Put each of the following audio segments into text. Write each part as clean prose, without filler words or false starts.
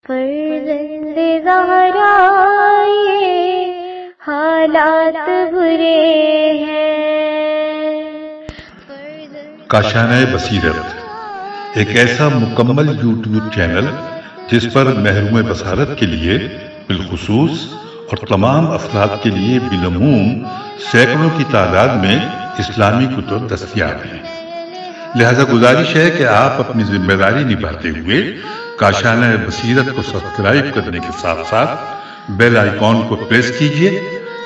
فرزند زہرا یہ حالات برے ہیں۔ کاشانۂ بصیرت ایک ایسا مکمل یوٹیوب چینل جس پر محروم بصارت کے لیے بالخصوص اور تمام افراد کے لیے بالعموم سینکڑوں کی تعداد میں اسلامی کتب دستیاب ہیں۔ لہذا گزارش ہے کہ آپ اپنی ذمہ داری نبھاتے ہوئے کاشانۂ بصیرت کو سبسکرائب کرنے کے ساتھ ساتھ بیل آئیکن کو پریس کیجیے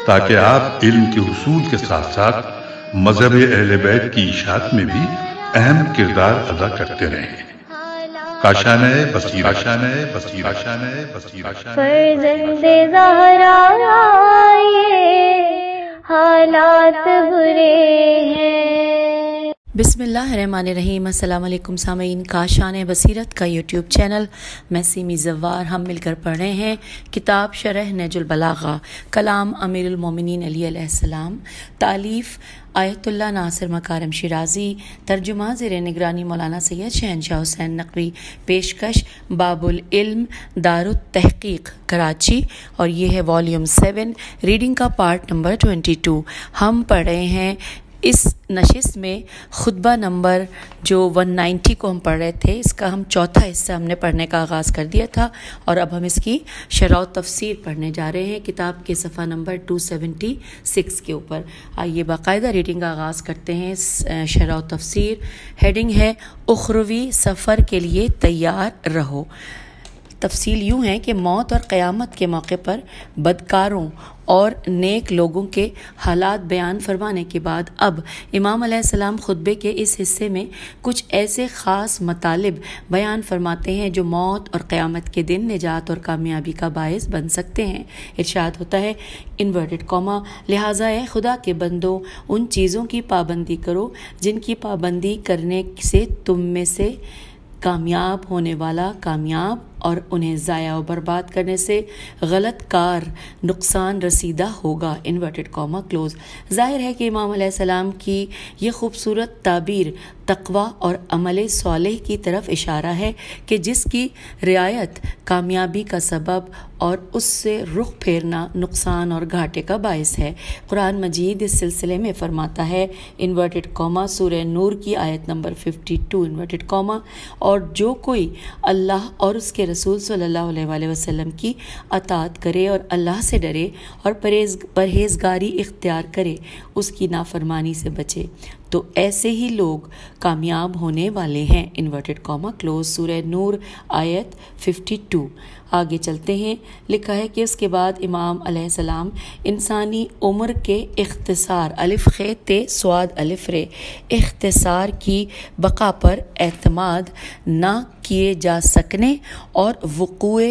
تاکہ آپ علم کے حصول کے ساتھ ساتھ مذہب اہل بیت کی اشاعت میں بھی اہم کردار ادا کرتے رہیں۔ کاشانۂ بصیرت، کاشانۂ بصیرت، کاشانۂ بصیرت۔ فرزند زہرا یہ حالات برے ہیں۔ بسم اللہ الرحمن الرحیم۔ السلام علیکم سامعین، کاشانۂ بصیرت کا یوٹیوب چینل میں سیمی زوار ہم مل کر پڑھ رہے ہیں کتاب شرح نہج البلاغہ، کلام امیر المومنین علی علیہ السلام، تالیف آیت اللہ ناصر مکارم شیرازی، ترجمہ زیر نگرانی مولانا سید شہنشاہ حسین نقوی، پیشکش باب العلم دار التحقیق کراچی، اور یہ ہے والیوم 7 ریڈنگ کا پارٹ نمبر 22۔ ہم پڑھ رہے ہیں اس نشست میں خطبہ نمبر جو 190 کو ہم پڑھ رہے تھے، اس کا ہم چوتھا حصہ ہم نے پڑھنے کا آغاز کر دیا تھا، اور اب ہم اس کی شرح و تفسیر پڑھنے جا رہے ہیں کتاب کے صفحہ نمبر 276 کے اوپر۔ آئیے باقاعدہ ریڈنگ کا آغاز کرتے ہیں۔ شرح و تفسیر ہیڈنگ ہے اخروی سفر کے لیے تیار رہو۔ تفصیل یوں ہے کہ موت اور قیامت کے موقع پر بدکاروں اور نیک لوگوں کے حالات بیان فرمانے کے بعد اب امام علیہ السلام خطبے کے اس حصے میں کچھ ایسے خاص مطالب بیان فرماتے ہیں جو موت اور قیامت کے دن نجات اور کامیابی کا باعث بن سکتے ہیں۔ ارشاد ہوتا ہے انورٹڈ کاما، لہٰذا اے خدا کے بندوں ان چیزوں کی پابندی کرو جن کی پابندی کرنے سے تم میں سے کامیاب ہونے والا کامیاب اور انہیں ضائع و برباد کرنے سے غلط کار نقصان رسیدہ ہوگا، انورٹڈ کاما کلوز۔ ظاہر ہے کہ امام علیہ السلام کی یہ خوبصورت تعبیر تقوی اور عمل صالح کی طرف اشارہ ہے کہ جس کی رعایت کامیابی کا سبب اور اس سے رخ پھیرنا نقصان اور گھاٹے کا باعث ہے۔ قرآن مجید اس سلسلے میں فرماتا ہے انورٹڈ کاما سورہ نور کی آیت نمبر 52 انورٹڈ کاما، اور جو کوئی اللہ اور اس کے رسول صلی اللہ علیہ وآلہ وسلم کی اطاعت کرے اور اللہ سے ڈرے اور پرہیزگاری اختیار کرے، اس کی نافرمانی سے بچے، تو ایسے ہی لوگ کامیاب ہونے والے ہیں، انورٹڈ کاما کلوز، سورہ نور آیت 52۔ آگے چلتے ہیں۔ لکھا ہے کہ اس کے بعد امام علیہ السلام انسانی عمر کے اختصار الف خ ت صاد الف ر اختصار کی بقا پر اعتماد نہ کیے جا سکنے اور وقوع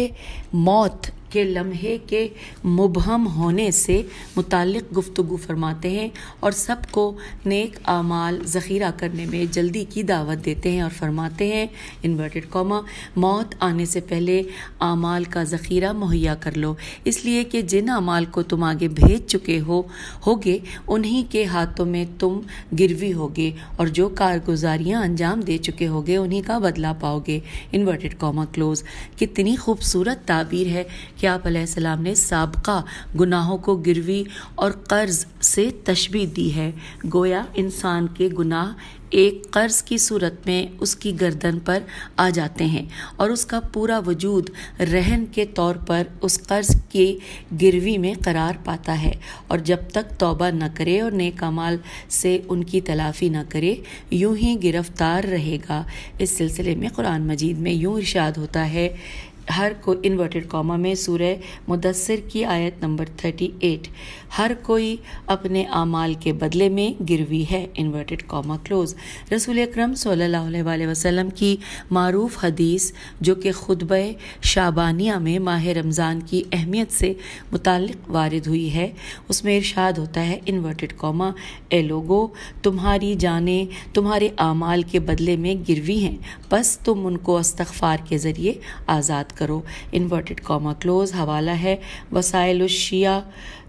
موت کے لمحے کے مبہم ہونے سے متعلق گفتگو فرماتے ہیں، اور سب کو نیک اعمال ذخیرہ کرنے میں جلدی کی دعوت دیتے ہیں، اور فرماتے ہیں انورٹڈ کاما موت آنے سے پہلے اعمال کا ذخیرہ مہیا کر لو، اس لیے کہ جن اعمال کو تم آگے بھیج چکے ہوگے انہی کے ہاتھوں میں تم گروی ہوگے، اور جو کارگزاریاں انجام دے چکے ہوگے انہی کا بدلہ پاؤ گے، انورٹڈ کاما کلوز۔ کتنی خوبصورت تعبیر ہے کہ آپ علیہ السلام نے سابقہ گناہوں کو گروی اور قرض سے تشبیہ دی ہے، گویا انسان کے گناہ ایک قرض کی صورت میں اس کی گردن پر آ جاتے ہیں اور اس کا پورا وجود رہن کے طور پر اس قرض کی گروی میں قرار پاتا ہے، اور جب تک توبہ نہ کرے اور نیک اعمال سے ان کی تلافی نہ کرے یوں ہی گرفتار رہے گا۔ اس سلسلے میں قرآن مجید میں یوں ارشاد ہوتا ہے ہر کوئی انورٹڈ کاما میں سورہ مدثر کی آیت نمبر 38 ہر کوئی اپنے اعمال کے بدلے میں گروی ہے، انورٹڈ کاما کلوز۔ رسول اکرم صلی اللہ علیہ وآلہ وسلم کی معروف حدیث جو کہ خطبہ شعبانیہ میں ماہ رمضان کی اہمیت سے متعلق وارد ہوئی ہے، اس میں ارشاد ہوتا ہے انورٹڈ کاما اے لوگو تمہاری جانیں تمہارے اعمال کے بدلے میں گروی ہیں، پس تم ان کو استغفار کے ذریعے آزاد کرو انورٹڈ کاما کلوز۔ حوالہ ہے وسائل الشیعہ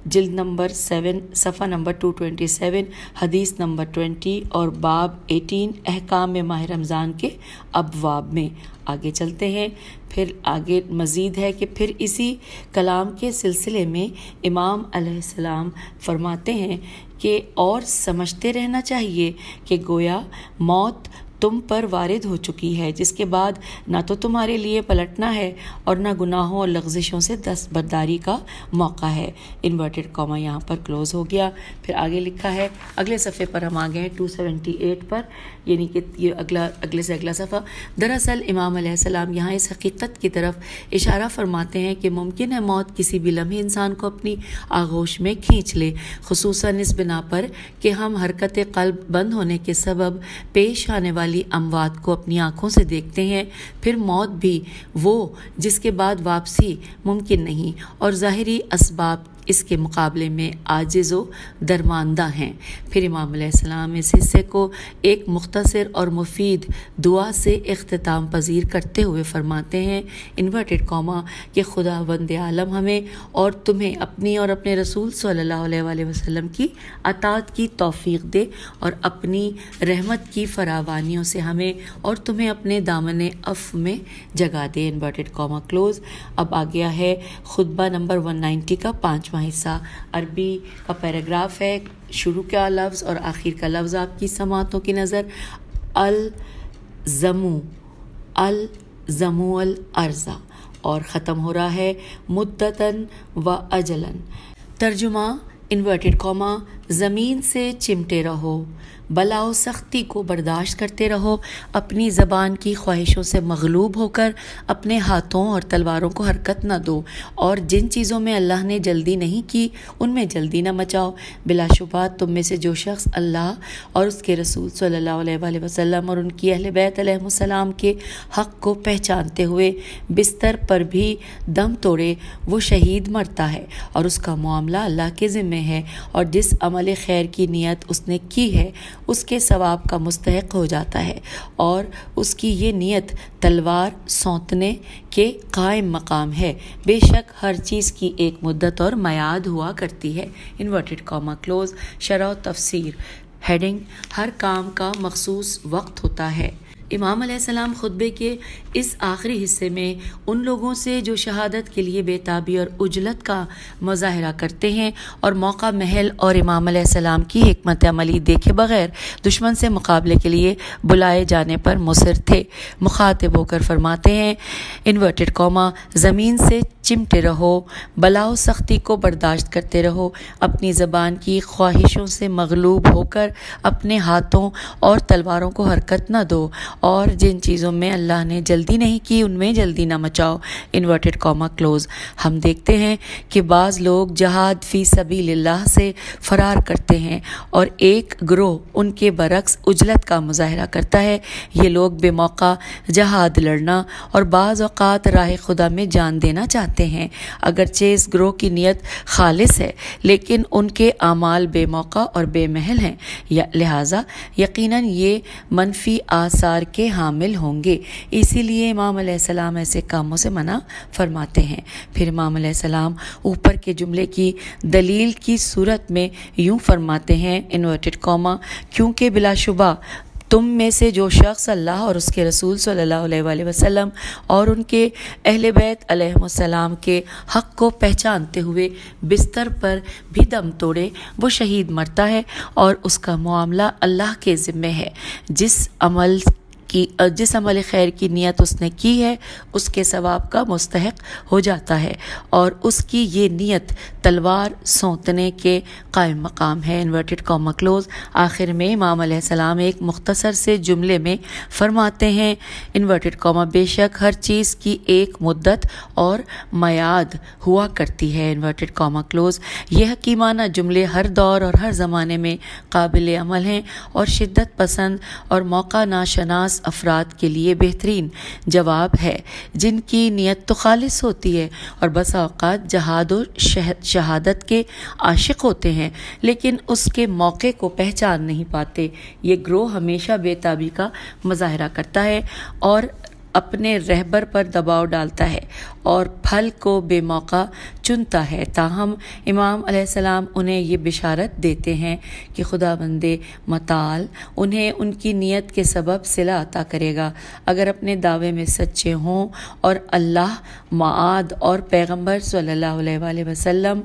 جلد نمبر 7 صفحہ نمبر 227 حدیث نمبر 20 اور باب 18 احکام ماہ رمضان کے ابواب میں۔ آگے چلتے ہیں، پھر آگے مزید ہے کہ پھر اسی کلام کے سلسلے میں امام علیہ السلام فرماتے ہیں کہ اور سمجھتے رہنا چاہیے کہ گویا موت تم پر وارد ہو چکی ہے، جس کے بعد نہ تو تمہارے لیے پلٹنا ہے اور نہ گناہوں اور لغزشوں سے دستبرداری کا موقع ہے۔ انورٹڈ کاما یہاں پر کلوز ہو گیا۔ پھر آگے لکھا ہے، اگلے صفحے پر ہم آگے ہیں 278 پر، یعنی کہ یہ اگلے سے اگلا صفحہ۔ دراصل امام علیہ السلام یہاں اس حقیقت کی طرف اشارہ فرماتے ہیں کہ ممکن ہے موت کسی بھی لمحے انسان کو اپنی آغوش میں کھینچ لے، خصوصاً اس بنا پر کہ ہم حرکت قلب بند ہونے کے سبب پیش آنے والی اموات کو اپنی آنکھوں سے دیکھتے ہیں۔ پھر موت بھی وہ جس کے بعد واپسی ممکن نہیں، اور ظاہری اسباب اس کے مقابلے میں عاجز و درماندہ ہیں۔ پھر امام علیہ السلام اس حصے کو ایک مختصر اور مفید دعا سے اختتام پذیر کرتے ہوئے فرماتے ہیں انورٹڈ کاما کہ خداوند عالم ہمیں اور تمہیں اپنی اور اپنے رسول صلی اللہ علیہ وآلہ وسلم کی اطاعت کی توفیق دے، اور اپنی رحمت کی فراوانیوں سے ہمیں اور تمہیں اپنے دامن عفو میں جگہ دے، انورٹڈ کاما کلوز۔ اب آ گیا ہے خطبہ نمبر 190 کا 5واں حصہ، عربی کا پیراگراف ہے۔ شروع کا لفظ اور آخر کا لفظ آپ کی سماعتوں کی نظر، الزمو الارض، اور ختم ہو رہا ہے مدتن و اجلن۔ ترجمہ انورٹڈ کاما زمین سے چمٹے رہو، بلا و سختی کو برداشت کرتے رہو، اپنی زبان کی خواہشوں سے مغلوب ہو کر اپنے ہاتھوں اور تلواروں کو حرکت نہ دو، اور جن چیزوں میں اللہ نے جلدی نہیں کی ان میں جلدی نہ مچاؤ۔ بلا شبہ تم میں سے جو شخص اللہ اور اس کے رسول صلی اللہ علیہ وآلہ وسلم اور ان کی اہل بیت علیہم السلام کے حق کو پہچانتے ہوئے بستر پر بھی دم توڑے وہ شہید مرتا ہے، اور اس کا معاملہ اللہ کے ذمہ ہے، اور جس عمل خیر کی نیت اس نے کی ہے اس کے ثواب کا مستحق ہو جاتا ہے، اور اس کی یہ نیت تلوار سونتنے کے قائم مقام ہے۔ بے شک ہر چیز کی ایک مدت اور میعاد ہوا کرتی ہے، انورٹڈ کاما کلوز۔ شرح و تفسیر، ہیڈنگ، ہر کام کا مخصوص وقت ہوتا ہے۔ امام علیہ السلام خطبے کے اس آخری حصے میں ان لوگوں سے جو شہادت کے لیے بےتابی اور عجلت کا مظاہرہ کرتے ہیں اور موقع محل اور امام علیہ السلام کی حکمت عملی دیکھے بغیر دشمن سے مقابلے کے لیے بلائے جانے پر مصر تھے، مخاطب ہو کر فرماتے ہیں انورٹڈ کاما زمین سے چمٹے رہو، بلا و سختی کو برداشت کرتے رہو، اپنی زبان کی خواہشوں سے مغلوب ہو کر اپنے ہاتھوں اور تلواروں کو حرکت نہ دو، اور جن چیزوں میں اللہ نے جلدی نہیں کی ان میں جلدی نہ مچاؤ، انورٹڈ کاما کلوز۔ ہم دیکھتے ہیں کہ بعض لوگ جہاد فی سبیل اللہ سے فرار کرتے ہیں، اور ایک گروہ ان کے برعکس عجلت کا مظاہرہ کرتا ہے۔ یہ لوگ بے موقع جہاد لڑنا اور بعض اوقات راہ خدا میں جان دینا چاہتے ہیں، اگرچہ اس گروہ کی نیت خالص ہے لیکن ان کے اعمال بے موقع اور بے محل ہیں، لہٰذا یقیناً یہ منفی آثار کے حامل ہوں گے، اسی لیے امام علیہ السلام ایسے کاموں سے منع فرماتے ہیں۔ پھر امام علیہ السلام اوپر کے جملے کی دلیل کی صورت میں یوں فرماتے ہیں انورٹڈ کاما کیونکہ بلا شبہ تم میں سے جو شخص اللہ اور اس کے رسول صلی اللہ علیہ وآلہ وسلم اور ان کے اہل بیت علیہم السلام کے حق کو پہچانتے ہوئے بستر پر بھی دم توڑے وہ شہید مرتا ہے، اور اس کا معاملہ اللہ کے ذمہ ہے۔ جس عمل خیر کی نیت اس نے کی ہے اس کے ثواب کا مستحق ہو جاتا ہے، اور اس کی یہ نیت تلوار سونتنے کے قائم مقام ہے، انورٹڈ کاما کلوز۔ آخر میں امام علیہ السلام ایک مختصر سے جملے میں فرماتے ہیں انورٹڈ کاما بے شک ہر چیز کی ایک مدت اور میعاد ہوا کرتی ہے، انورٹڈ کاما کلوز۔ یہ حکیمانہ جملے ہر دور اور ہر زمانے میں قابل عمل ہیں اور شدت پسند اور موقع ناشناس افراد کے لیے بہترین جواب ہے، جن کی نیت تو خالص ہوتی ہے اور بسا اوقات جہاد و شہادت کے عاشق ہوتے ہیں لیکن اس کے موقع کو پہچان نہیں پاتے۔ یہ گروہ ہمیشہ بے تابی کا مظاہرہ کرتا ہے اور اپنے رہبر پر دباؤ ڈالتا ہے اور پھل کو بے موقع چنتا ہے، تاہم امام علیہ السلام انہیں یہ بشارت دیتے ہیں کہ خداوند متعال انہیں ان کی نیت کے سبب صلہ عطا کرے گا اگر اپنے دعوے میں سچے ہوں اور اللہ، معاد اور پیغمبر صلی اللہ علیہ وآلہ وسلم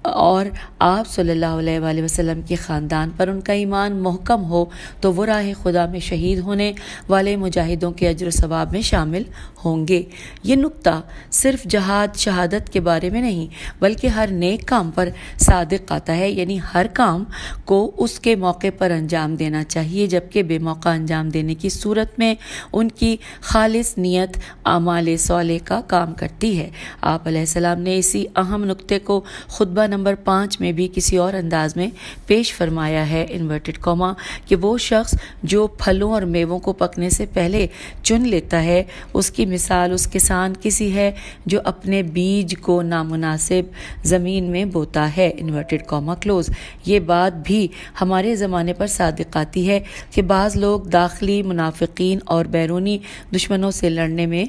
اور آپ صلی اللہ علیہ وآلہ وسلم کے خاندان پر ان کا ایمان محکم ہو تو وہ راہ خدا میں شہید ہونے والے مجاہدوں کے اجر و ثواب میں شامل ہوں گے۔ یہ نقطہ صرف جہاد شہادت کے بارے میں نہیں بلکہ ہر نیک کام پر صادق آتا ہے، یعنی ہر کام کو اس کے موقع پر انجام دینا چاہیے، جبکہ بے موقع انجام دینے کی صورت میں ان کی خالص نیت اعمال صالح کا کام کرتی ہے۔ آپ علیہ السلام نے اسی اہم نقطے کو خطبہ نمبر 5 میں بھی کسی اور انداز میں پیش فرمایا ہے، انورٹڈ کاما، کہ وہ شخص جو پھلوں اور میووں کو پکنے سے پہلے چن لیتا ہے اس کی مثال اس کسان کسی ہے جو اپنے بیج کو نامناسب زمین میں بوتا ہے، انورٹڈ کاما کلوز۔ یہ بات بھی ہمارے زمانے پر صادق آتی ہے کہ بعض لوگ داخلی منافقین اور بیرونی دشمنوں سے لڑنے میں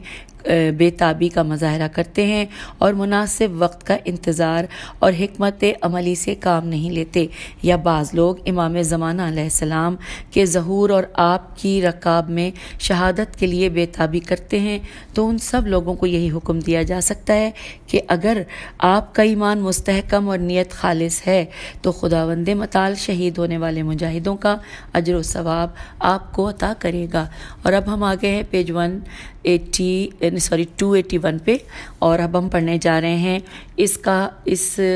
بے تابی کا مظاہرہ کرتے ہیں اور مناسب وقت کا انتظار اور حکمت عملی سے کام نہیں لیتے، یا بعض لوگ امام زمانہ علیہ السلام کے ظہور اور آپ کی رکاب میں شہادت کے لیے بے تابی کرتے ہیں۔ تو ان سب لوگوں کو یہی حکم دیا جا سکتا ہے کہ اگر آپ کا ایمان مستحکم اور نیت خالص ہے تو خداوند متعال شہید ہونے والے مجاہدوں کا اجر و ثواب آپ کو عطا کرے گا۔ اور اب ہم آگے ہیں پیج 281 پہ، اور اب ہم پڑھنے جا رہے ہیں اس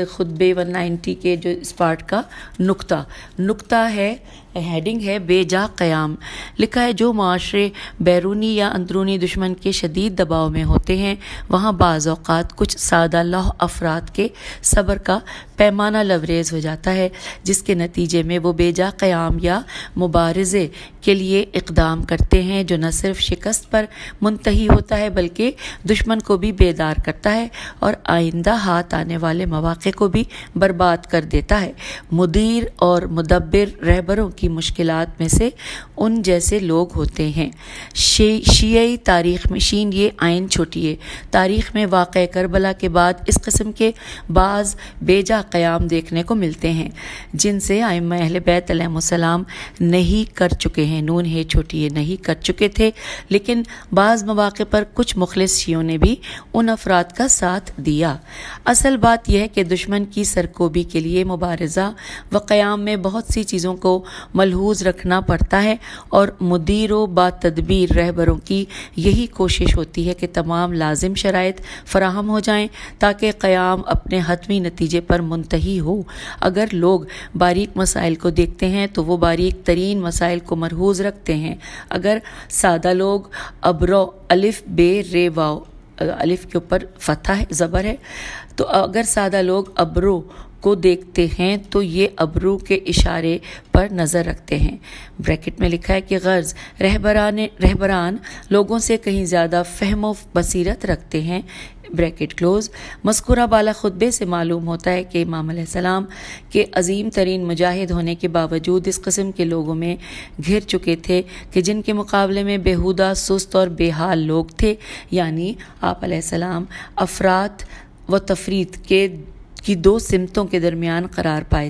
خطبے 190 کے جو اس پارٹ کا نقطہ ہے، ہیڈنگ ہے بے جا قیام۔ لکھا ہے جو معاشرے بیرونی یا اندرونی دشمن کے شدید دباؤ میں ہوتے ہیں وہاں بعض اوقات کچھ سادہ لوح افراد کے صبر کا پیمانہ لبریز ہو جاتا ہے، جس کے نتیجے میں وہ بے جا قیام یا مبارزے کے لیے اقدام کرتے ہیں، جو نہ صرف شکست پر منتہی ہوتا ہے بلکہ دشمن کو بھی بیدار کرتا ہے اور آئندہ ہاتھ آنے والے مواقع کو بھی برباد کر دیتا ہے۔ مدیر اور مدبر رہبروں کی مشکلات میں سے ان جیسے لوگ ہوتے ہیں۔ شیعی تاریخ میں یہ آئین چھوٹی ہے، تاریخ میں واقع کربلا کے بعد اس قسم کے بعض بے جا قیام دیکھنے کو ملتے ہیں جن سے ائمہ اہل بیت علیہ السلام نہیں کر چکے ہیں، نون ہے چھوٹی ہے، نہیں کر چکے تھے، لیکن بعض مواقع پر کچھ مخلص شیعوں نے بھی ان افراد کا ساتھ دیا۔ اصل بات یہ ہے کہ دشمن کی سرکوبی کے لیے مبارزہ و قیام میں بہت سی چیزوں کو ملحوظ رکھنا پڑتا ہے، اور مدیر و با تدبیر رہبروں کی یہی کوشش ہوتی ہے کہ تمام لازم شرائط فراہم ہو جائیں تاکہ قیام اپنے حتمی نتیجے پر منتہی ہو۔ اگر لوگ باریک مسائل کو دیکھتے ہیں تو وہ باریک ترین مسائل کو مرکوز رکھتے ہیں۔ اگر سادہ لوگ ابرو الف بے رے واو، الف کے اوپر فتح زبر ہے، تو اگر سادہ لوگ ابرو کو دیکھتے ہیں تو یہ ابرو کے اشارے پر نظر رکھتے ہیں۔ بریکٹ میں لکھا ہے کہ غرض رہبران لوگوں سے کہیں زیادہ فہم و بصیرت رکھتے ہیں، بریکٹ کلوز۔ مذکورہ بالا خطبے سے معلوم ہوتا ہے کہ امام علیہ السلام کے عظیم ترین مجاہد ہونے کے باوجود اس قسم کے لوگوں میں گھر چکے تھے کہ جن کے مقابلے میں بےہودہ، سست اور بے حال لوگ تھے، یعنی آپ علیہ السلام افراط و تفریط کی دو سمتوں کے درمیان قرار پائے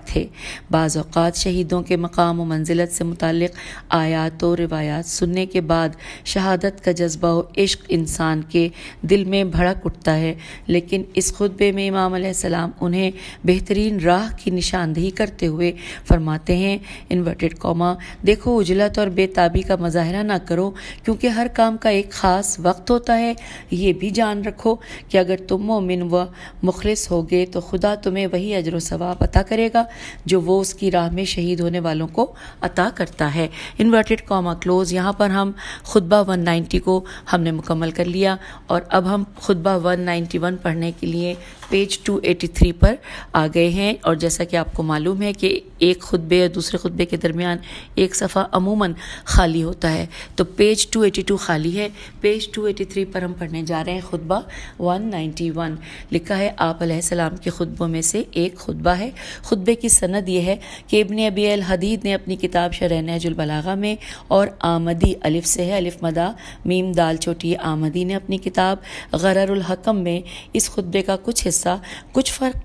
تھے۔ بعض اوقات شہیدوں کے مقام و منزلت سے متعلق آیات و روایات سننے کے بعد شہادت کا جذبہ و عشق انسان کے دل میں بھڑک اٹھتا ہے، لیکن اس خطبے میں امام علیہ السلام انہیں بہترین راہ کی نشاندہی کرتے ہوئے فرماتے ہیں، انورٹڈ کاما، دیکھو عجلت اور بے تابی کا مظاہرہ نہ کرو، کیونکہ ہر کام کا ایک خاص وقت ہوتا ہے۔ یہ بھی جان رکھو کہ اگر تم مومن و مخلص ہوگے تو خدا تمہیں وہی اجر و ثواب عطا کرے گا جو وہ اس کی راہ میں شہید ہونے والوں کو عطا کرتا ہے۔ Inverted comma close. یہاں پر ہم خطبہ 190 کو ہم نے مکمل کر لیا، اور اب ہم خطبہ 191 پڑھنے کے لیے پیج 283 پر آ گئے ہیں، اور جیسا کہ آپ کو معلوم ہے کہ ایک خطبے اور دوسرے خطبے کے درمیان ایک صفحہ عموماً خالی ہوتا ہے، تو پیج 282 خالی ہے۔ پیج 283 پر ہم پڑھنے جا رہے ہیں خطبہ 191۔ لکھا ہے آپ علیہ السلام کے خطبوں میں سے ایک خطبہ ہے، خطبے کی سند یہ ہے کہ ابن ابی الحدید نے اپنی کتاب شرح نہج البلاغہ میں، اور آمدی الف سے ہے، الف مدہ میم دال چھوٹی آمدی نے اپنی کتاب غرر الحکم میں اس خطبے کا کچھ حصہ کچھ فرق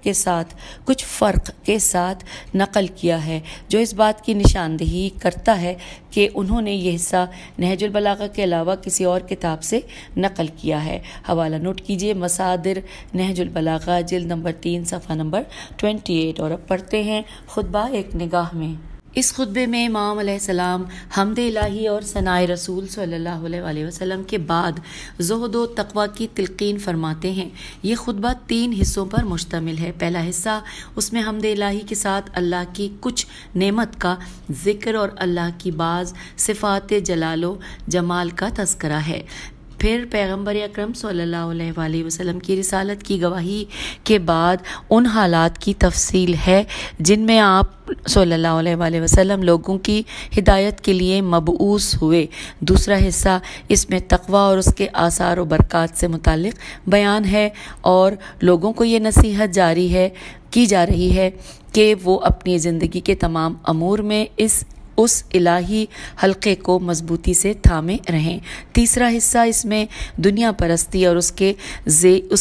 کے ساتھ نقل کیا ہے، جو اس بات کی نشاندہی کرتا ہے کہ انہوں نے یہ حصہ نہج البلاغہ کے علاوہ کسی اور کتاب سے نقل کیا ہے۔ حوالہ نوٹ کیجیے، مصادر نہج البلاغہ جلد نمبر 3 صفحہ نمبر 28۔ اور اب پڑھتے ہیں خطبہ ایک نگاہ میں۔ اس خطبے میں امام علیہ السلام حمد الہی اور ثناء رسول صلی اللہ علیہ وسلم کے بعد زہد و تقوی کی تلقین فرماتے ہیں۔ یہ خطبہ 3 حصوں پر مشتمل ہے۔ پہلا حصہ، اس میں حمد الہی کے ساتھ اللہ کی کچھ نعمت کا ذکر اور اللہ کی بعض صفات جلال و جمال کا تذکرہ ہے۔ پھر پیغمبر اکرم صلی اللہ علیہ وآلہ وسلم کی رسالت کی گواہی کے بعد ان حالات کی تفصیل ہے جن میں آپ صلی اللہ علیہ وآلہ وسلم لوگوں کی ہدایت کے لیے مبعوث ہوئے۔ دوسرا حصہ، اس میں تقوی اور اس کے آثار و برکات سے متعلق بیان ہے اور لوگوں کو یہ نصیحت کی جا رہی ہے کہ وہ اپنی زندگی کے تمام امور میں اس الہی حلقے کو مضبوطی سے تھامے رہیں۔ تیسرا حصہ، اس میں دنیا پرستی اور اس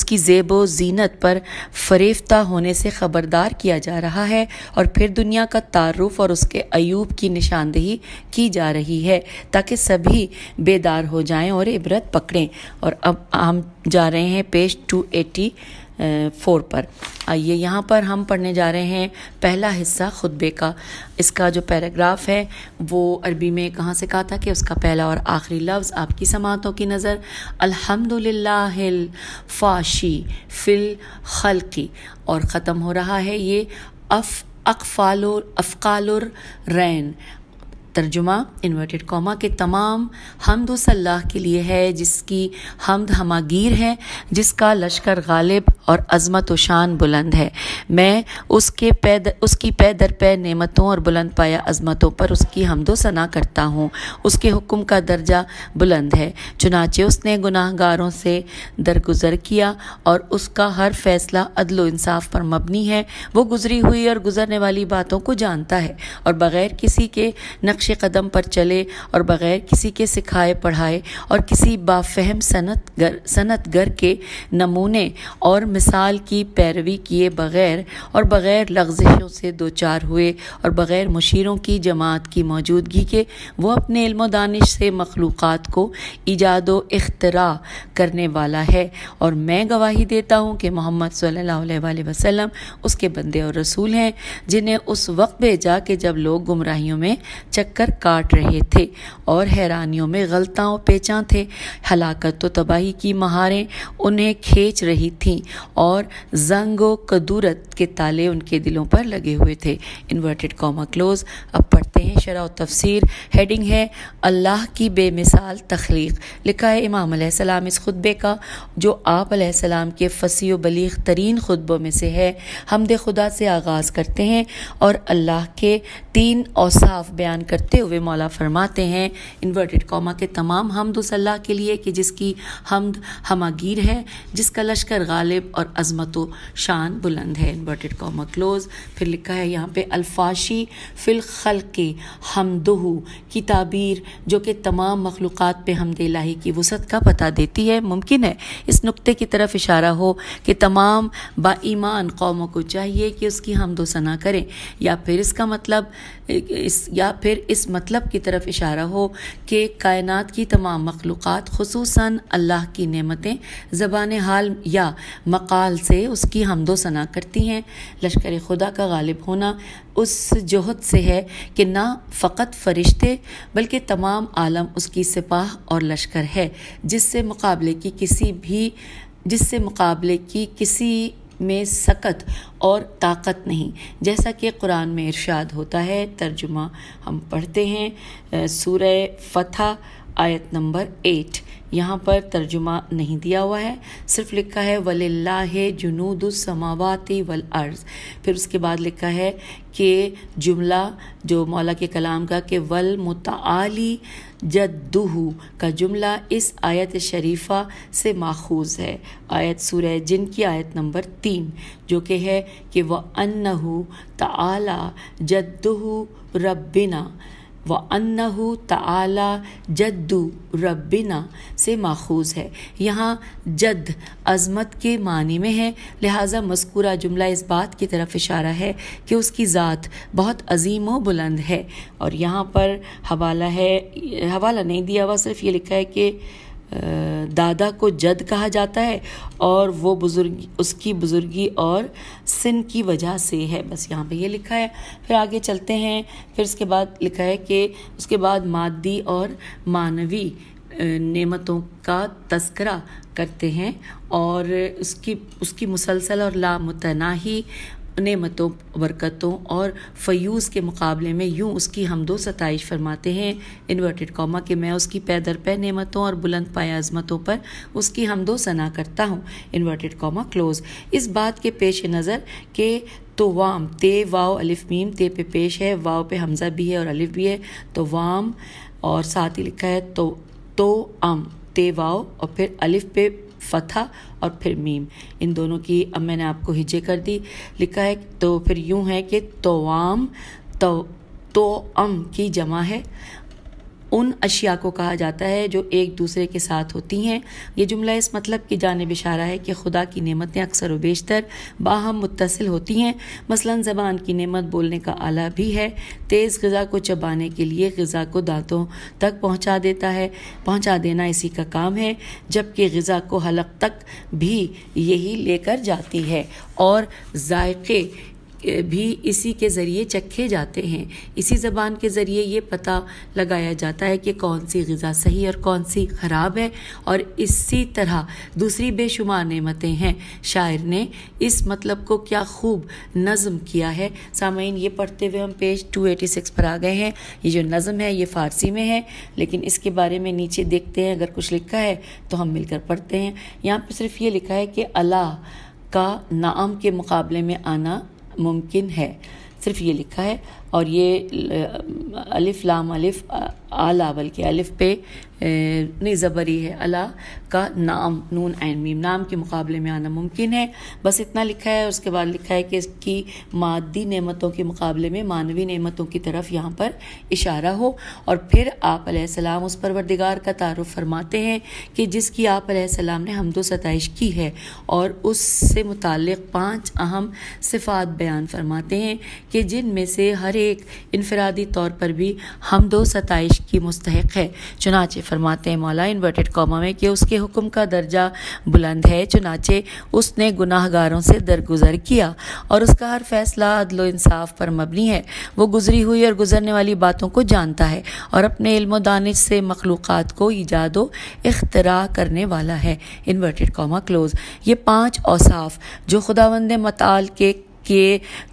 کی زیب و زینت پر فریفتہ ہونے سے خبردار کیا جا رہا ہے، اور پھر دنیا کا تعارف اور اس کے عیوب کی نشاندہی کی جا رہی ہے تاکہ سبھی بیدار ہو جائیں اور عبرت پکڑیں۔ اور اب ہم جا رہے ہیں پیج 284 پر۔ آئیے یہاں پر ہم پڑھنے جا رہے ہیں پہلا حصہ خطبے کا۔ اس کا جو پیراگراف ہے وہ عربی میں کہاں سے کہا تھا کہ اس کا پہلا اور آخری لفظ آپ کی سماعتوں کی نظر الحمدللہ الفاشی فی الخلقی، اور ختم ہو رہا ہے یہ افقال الرین۔ ترجمہ انورٹڈ کاما کہ تمام حمد اس اللہ کے لیے ہے جس کی حمد ہماگیر ہے، جس کا لشکر غالب اور عظمت و شان بلند ہے۔ میں اس کی پے در پے نعمتوں اور بلند پایا عظمتوں پر اس کی حمد و ثنا کرتا ہوں۔ اس کے حکم کا درجہ بلند ہے، چنانچہ اس نے گناہ گاروں سے درگزر کیا اور اس کا ہر فیصلہ عدل و انصاف پر مبنی ہے۔ وہ گزری ہوئی اور گزرنے والی باتوں کو جانتا ہے اور بغیر کسی کے نقش قدم پر چلے اور بغیر کسی کے سکھائے پڑھائے اور کسی بافہم صنعت گر کے نمونے اور مثال کی پیروی کیے بغیر اور بغیر لغزشوں سے دوچار ہوئے اور بغیر مشیروں کی جماعت کی موجودگی کے وہ اپنے علم و دانش سے مخلوقات کو ایجاد و اختراع کرنے والا ہے۔ اور میں گواہی دیتا ہوں کہ محمد صلی اللہ علیہ وآلہ وسلم اس کے بندے اور رسول ہیں، جنہیں اس وقت بھیجا کہ جب لوگ گمراہیوں میں چکر کاٹ رہے تھے اور حیرانیوں میں غلطاں و پیچاں تھے، ہلاکت و تباہی کی مہاریں انہیں کھینچ رہی تھیں اور زنگ و کدورت کے تالے ان کے دلوں پر لگے ہوئے تھے۔ Inverted comma close. اب پڑھتے ہیں شرح و تفسیر۔ ہیڈنگ ہے اللہ کی بے مثال تخلیق۔ لکھا ہے امام علیہ السلام اس خطبے کا، جو آپ علیہ السلام کے فصیح و بلیغ ترین خطبوں میں سے ہے، حمد خدا سے آغاز کرتے ہیں اور اللہ کے 3 اوصاف بیان کرتے ہوئے مولا فرماتے ہیں انورٹڈ کاما کہ تمام حمد اس اللہ کے لیے کہ جس کی حمد ہماگیر ہے، جس کا لشکر غالب اور عظمت و شان بلند ہے۔ Inverted comma close. پھر لکھا ہے یہاں پہ الفاشی فی الخلق حمدہ کی تعبیر جو کہ تمام مخلوقات پہ حمد الہی کی وسعت کا پتہ دیتی ہے۔ ممکن ہے اس نقطے کی طرف اشارہ ہو کہ تمام با ایمان قوموں کو چاہیے کہ اس کی حمد و ثنا کریں، یا پھر اس مطلب کی طرف اشارہ ہو کہ کائنات کی تمام مخلوقات خصوصاً اللہ کی نعمتیں زبان حال یا مقال سے اس کی حمد و ثنا کرتی ہیں۔ لشکر خدا کا غالب ہونا اس جہد سے ہے کہ نہ فقط فرشتے بلکہ تمام عالم اس کی سپاہ اور لشکر ہے، جس سے مقابلے کی کسی میں سکت اور طاقت نہیں، جیسا کہ قرآن میں ارشاد ہوتا ہے۔ ترجمہ ہم پڑھتے ہیں سورہ فتح آیت نمبر 8۔ یہاں پر ترجمہ نہیں دیا ہوا ہے، صرف لکھا ہے وَلِلَّهِ جُنُودُ السَّمَاوَاتِ وَالْأَرْضِ۔ پھر اس کے بعد لکھا ہے کہ جملہ جو مولا کے کلام کا کہ وَالْمُتَعَالِي جَدُّهُ کا جملہ اس آیت شریفہ سے ماخوذ ہے، آیت سورہ جن کی آیت نمبر 3، جو کہ ہے کہ وَأَنَّهُ تَعَالَى جَدُّهُ رَبِّنَا، وَأَنَّهُ تَعَالَى جَدُّ رَبِّنَا سے ماخوذ ہے۔ یہاں جد عظمت کے معنی میں ہے، لہٰذا مذکورہ جملہ اس بات کی طرف اشارہ ہے کہ اس کی ذات بہت عظیم و بلند ہے۔ اور یہاں پر حوالہ نہیں دیا ہوا، صرف یہ لکھا ہے کہ دادا کو جد کہا جاتا ہے اور وہ اس کی بزرگی اور سن کی وجہ سے ہے، بس یہاں پہ یہ لکھا ہے۔ پھر آگے چلتے ہیں، پھر اس کے بعد لکھا ہے کہ اس کے بعد مادی اور معنوی نعمتوں کا تذکرہ کرتے ہیں اور اس کی مسلسل اور لامتناہی نعمتوں، برکتوں اور فیوز کے مقابلے میں یوں اس کی حمد و ستائش فرماتے ہیں انورٹڈ کاما کہ میں اس کی پے در پے نعمتوں اور بلند پایہ عظمتوں پر اس کی حمد و ثنا کرتا ہوں، انورٹڈ کاما کلوز۔ اس بات کے پیش نظر کہ تو وام، تے واو الف میم، تے پہ پیش ہے، واو پہ حمزہ بھی ہے اور الف بھی ہے، تو وام، اور ساتھ ہی لکھا ہے تو ام، تے واو اور پھر الف پہ فتحہ اور پھر میم، ان دونوں کی اب میں نے آپ کو ہجے کر دی۔ لکھا ہے تو پھر یوں ہے کہ توام، تو ام کی جمع ہے، ان اشیاء کو کہا جاتا ہے جو ایک دوسرے کے ساتھ ہوتی ہیں۔ یہ جملہ اس مطلب کی جانب اشارہ ہے کہ خدا کی نعمتیں اکثر و بیشتر باہم متصل ہوتی ہیں، مثلا زبان کی نعمت بولنے کا آلہ بھی ہے، تیز غذا کو چبانے کے لیے غذا کو دانتوں تک پہنچا دینا اسی کا کام ہے، جبکہ غذا کو حلق تک بھی یہی لے کر جاتی ہے، اور ذائقے بھی اسی کے ذریعے چکھے جاتے ہیں۔ اسی زبان کے ذریعے یہ پتہ لگایا جاتا ہے کہ کون سی غذا صحیح اور کون سی خراب ہے، اور اسی طرح دوسری بے شمار نعمتیں ہیں۔ شاعر نے اس مطلب کو کیا خوب نظم کیا ہے۔ سامعین، یہ پڑھتے ہوئے ہم پیج 286 پر آ گئے ہیں۔ یہ جو نظم ہے یہ فارسی میں ہے، لیکن اس کے بارے میں نیچے دیکھتے ہیں، اگر کچھ لکھا ہے تو ہم مل کر پڑھتے ہیں۔ یہاں پہ صرف یہ لکھا ہے کہ اللہ کا نعم کے مقابلے میں آنا ممکن ہے، صرف یہ لکھا ہے، اور یہ الف لام الف اعلیٰ، بلکہ الف پہ نہیں زبری ہے، اللہ کا نام، نون عین میم، نام کے مقابلے میں آنا ممکن ہے، بس اتنا لکھا ہے۔ اس کے بعد لکھا ہے کہ اس کی مادی نعمتوں کے مقابلے میں معنوی نعمتوں کی طرف یہاں پر اشارہ ہو، اور پھر آپ علیہ السلام اس پروردگار کا تعارف فرماتے ہیں کہ جس کی آپ علیہ السلام نے حمد و ستائش کی ہے، اور اس سے متعلق 5 اہم صفات بیان فرماتے ہیں کہ جن میں سے ہر ایک انفرادی طور پر بھی حمد و ستائش کی مستحق ہے۔ چنانچہ فرماتے ہیں مولا انورٹڈ کاما میں کہ اس کے حکم کا درجہ بلند ہے، چنانچہ اس نے گناہ گاروں سے درگزر کیا، اور اس کا ہر فیصلہ عدل و انصاف پر مبنی ہے۔ وہ گزری ہوئی اور گزرنے والی باتوں کو جانتا ہے، اور اپنے علم و دانش سے مخلوقات کو ایجاد و اختراع کرنے والا ہے، انورٹڈ کاما کلوز۔ یہ 5 اوصاف جو خداوند متعال کے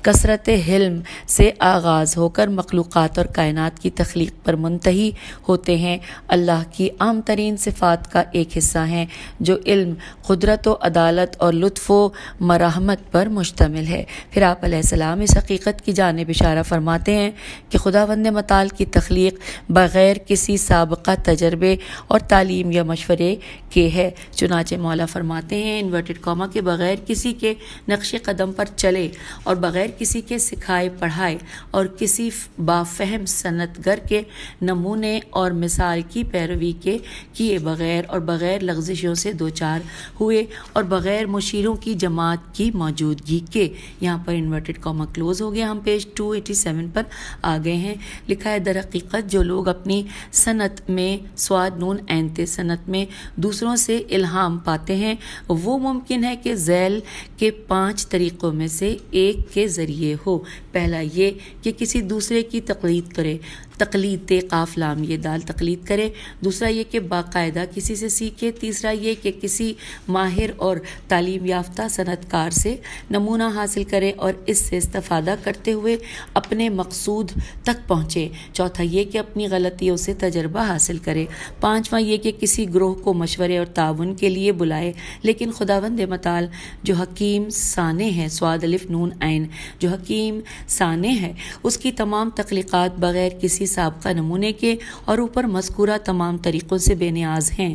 کثرت حلم سے آغاز ہو کر مخلوقات اور کائنات کی تخلیق پر منتہی ہوتے ہیں، اللہ کی عام ترین صفات کا ایک حصہ ہیں جو علم، قدرت و عدالت اور لطف و مرحمت پر مشتمل ہے۔ پھر آپ علیہ السلام اس حقیقت کی جانب اشارہ فرماتے ہیں کہ خداوند متعال کی تخلیق بغیر کسی سابقہ تجربے اور تعلیم یا مشورے کے ہے۔ چنانچہ مولا فرماتے ہیں انورٹڈ کاما کے بغیر کسی کے نقش قدم پر چلے اور بغیر کسی کے سکھائے پڑھائے اور کسی بافہم صنعتگر کے نمونے اور مثال کی پیروی کے کیے بغیر اور بغیر لغزشوں سے دوچار ہوئے اور بغیر مشیروں کی جماعت کی موجودگی کے۔ یہاں پر انورٹڈ کاما کلوز ہو گیا، ہم پیج 287 پر آ گئے ہیں۔ لکھا ہے در حقیقت جو لوگ اپنی صنعت میں سواد نون اینتے صنعت میں دوسروں سے الہام پاتے ہیں، وہ ممکن ہے کہ ذیل کے 5 طریقوں میں سے ایک کے ذریعے ہو۔ پہلا یہ کہ کسی دوسرے کی تقلید کرے، تقلید تے قاف لام یہ دال تقلید کرے، دوسرا یہ کہ باقاعدہ کسی سے سیکھے، تیسرا یہ کہ کسی ماہر اور تعلیم یافتہ صنعت کار سے نمونہ حاصل کرے اور اس سے استفادہ کرتے ہوئے اپنے مقصود تک پہنچے، چوتھا یہ کہ اپنی غلطیوں سے تجربہ حاصل کرے، پانچواں یہ کہ کسی گروہ کو مشورے اور تعاون کے لیے بلائے، لیکن خداوند متعال جو حکیم صانع ہے، سواد الف نون عین، جو حکیم صانع ہے، اس کی تمام تخلیقات بغیر کسی سابقہ نمونے کے اور اوپر مذکورہ تمام طریقوں سے بے نیاز ہیں،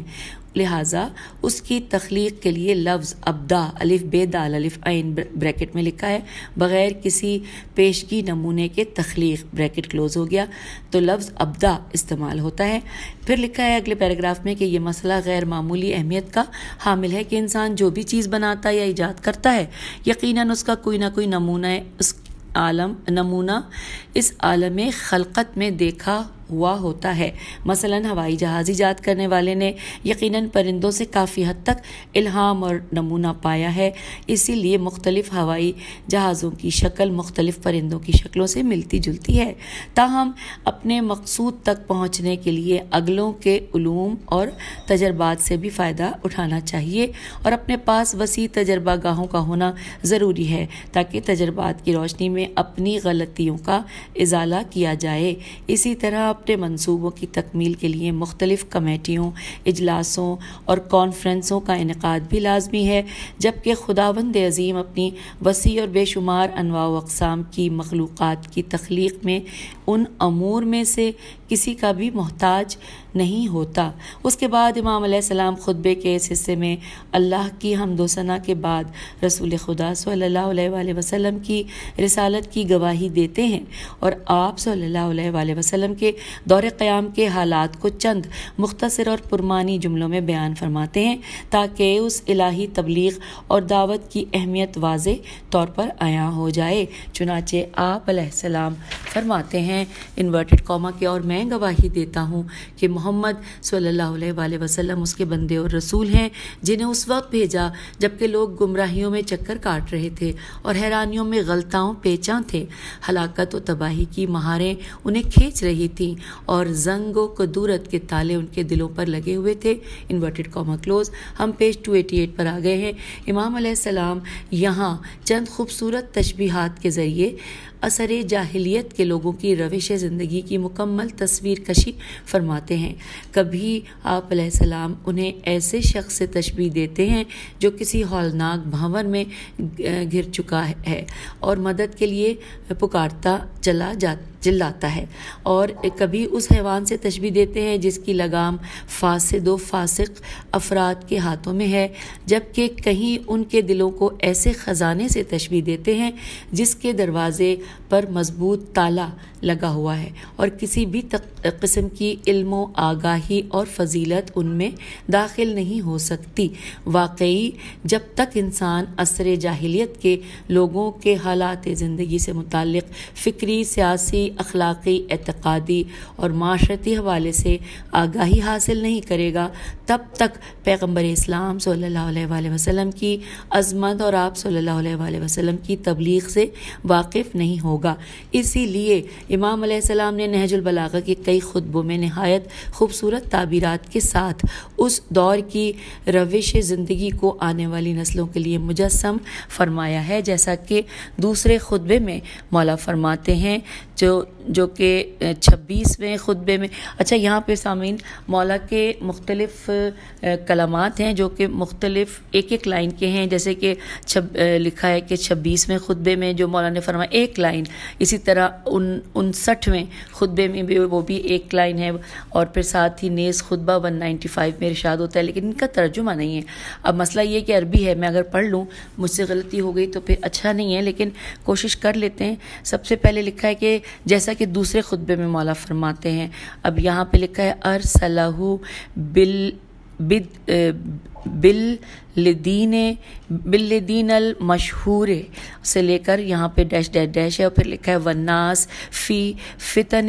لہٰذا اس کی تخلیق کے لیے لفظ ابدا الف بے دال الف عین بریکٹ میں لکھا ہے بغیر کسی پیشگی نمونے کے تخلیق بریکٹ کلوز ہو گیا تو لفظ ابدا استعمال ہوتا ہے۔ پھر لکھا ہے اگلے پیراگراف میں کہ یہ مسئلہ غیر معمولی اہمیت کا حامل ہے کہ انسان جو بھی چیز بناتا یا ایجاد کرتا ہے یقیناً اس کا کوئی نہ کوئی نمونہ اس عالم خلقت میں دیکھا ہوا ہوتا ہے۔ مثلاً ہوائی جہاز ایجاد کرنے والے نے یقیناً پرندوں سے کافی حد تک الہام اور نمونہ پایا ہے، اسی لیے مختلف ہوائی جہازوں کی شکل مختلف پرندوں کی شکلوں سے ملتی جلتی ہے۔ تاہم اپنے مقصود تک پہنچنے کے لیے اگلوں کے علوم اور تجربات سے بھی فائدہ اٹھانا چاہیے اور اپنے پاس وسیع تجربہ گاہوں کا ہونا ضروری ہے تاکہ تجربات کی روشنی میں اپنی غلطیوں کا ازالہ کیا جائے۔ اسی طرح اپنے منصوبوں کی تکمیل کے لیے مختلف کمیٹیوں، اجلاسوں اور کانفرنسوں کا انعقاد بھی لازمی ہے، جبکہ خداوند عظیم اپنی وسیع اور بے شمار انواع و اقسام کی مخلوقات کی تخلیق میں ان امور میں سے کسی کا بھی محتاج نہیں ہوتا۔ اس کے بعد امام علیہ السلام خطبے کے اس حصے میں اللہ کی حمد و ثنا کے بعد رسول خدا صلی اللہ علیہ وآلہ وسلم کی رسالت کی گواہی دیتے ہیں اور آپ صلی اللہ علیہ وآلہ وسلم کے دور قیام کے حالات کو چند مختصر اور پرمانی جملوں میں بیان فرماتے ہیں تاکہ اس الہی تبلیغ اور دعوت کی اہمیت واضح طور پر عیاں ہو جائے۔ چنانچہ آپ علیہ السلام فرماتے ہیں انورٹڈ کاما کے اور میں گواہی دیتا ہوں کہ محمد صلی اللہ علیہ وآلہ وسلم اس کے بندے اور رسول ہیں جنہیں اس وقت بھیجا جبکہ لوگ گمراہیوں میں چکر کاٹ رہے تھے اور حیرانیوں میں غلطاؤں پیچاں تھے، ہلاکت و تباہی کی مہاریں انہیں کھینچ رہی تھیں اور زنگ و کدورت کے تالے ان کے دلوں پر لگے ہوئے تھے۔ Inverted comma close. ہم پیج 288 پر آ گئے ہیں۔ امام علیہ السلام یہاں چند خوبصورت تشبیہات کے ذریعے اثر جاہلیت کے لوگوں کی روش زندگی کی مکمل تصویر کشی فرماتے ہیں۔ کبھی آپ علیہ السلام انہیں ایسے شخص سے تشبیہ دیتے ہیں جو کسی ہولناک بھنور میں گر چکا ہے اور مدد کے لیے پکارتا چلاتا ہے، اور کبھی اس حیوان سے تشبیہ دیتے ہیں جس کی لگام فاسد و فاسق افراد کے ہاتھوں میں ہے، جبکہ کہیں ان کے دلوں کو ایسے خزانے سے تشبیہ دیتے ہیں جس کے دروازے پر مضبوط تالا لگا ہوا ہے اور کسی بھی قسم کی علم و آگاہی اور فضیلت ان میں داخل نہیں ہو سکتی۔ واقعی جب تک انسان عصر جاہلیت کے لوگوں کے حالات زندگی سے متعلق فکری، سیاسی، اخلاقی، اعتقادی اور معاشرتی حوالے سے آگاہی حاصل نہیں کرے گا تب تک پیغمبر اسلام صلی اللہ علیہ وآلہ وسلم کی عظمت اور آپ صلی اللہ علیہ وآلہ وسلم کی تبلیغ سے واقف نہیں ہوگا۔ اسی لیے امام علیہ السلام نے نہج البلاغہ کے کئی خطبوں میں نہایت خوبصورت تعبیرات کے ساتھ اس دور کی روش زندگی کو آنے والی نسلوں کے لیے مجسم فرمایا ہے، جیسا کہ دوسرے خطبے میں مولا فرماتے ہیں جو کہ 26ویں خطبے میں۔ اچھا، یہاں پہ سامعین مولا کے مختلف کلمات ہیں جو کہ مختلف ایک لائن کے ہیں، جیسے کہ لکھا ہے کہ 26ویں خطبے میں جو مولا نے فرمایا ایک لائن، اسی طرح 59ویں خطبے میں بھی وہ بھی ایک لائن ہے، اور پھر ساتھ ہی نیز خطبہ 195 میں ارشاد ہوتا ہے، لیکن ان کا ترجمہ نہیں ہے۔ اب مسئلہ یہ کہ عربی ہے، میں اگر پڑھ لوں مجھ سے غلطی ہو گئی تو پھر اچھا نہیں ہے، لیکن کوشش کر لیتے ہیں۔ سب سے پہلے لکھا ہے کہ جیسا کہ دوسرے خطبے میں مولا فرماتے ہیں، اب یہاں پہ لکھا ہے ارسلہ بالدین المشہور سے لے کر یہاں پہ ڈیش ڈیش ڈیش ہے، اور پھر لکھا ہے والناس فی فتن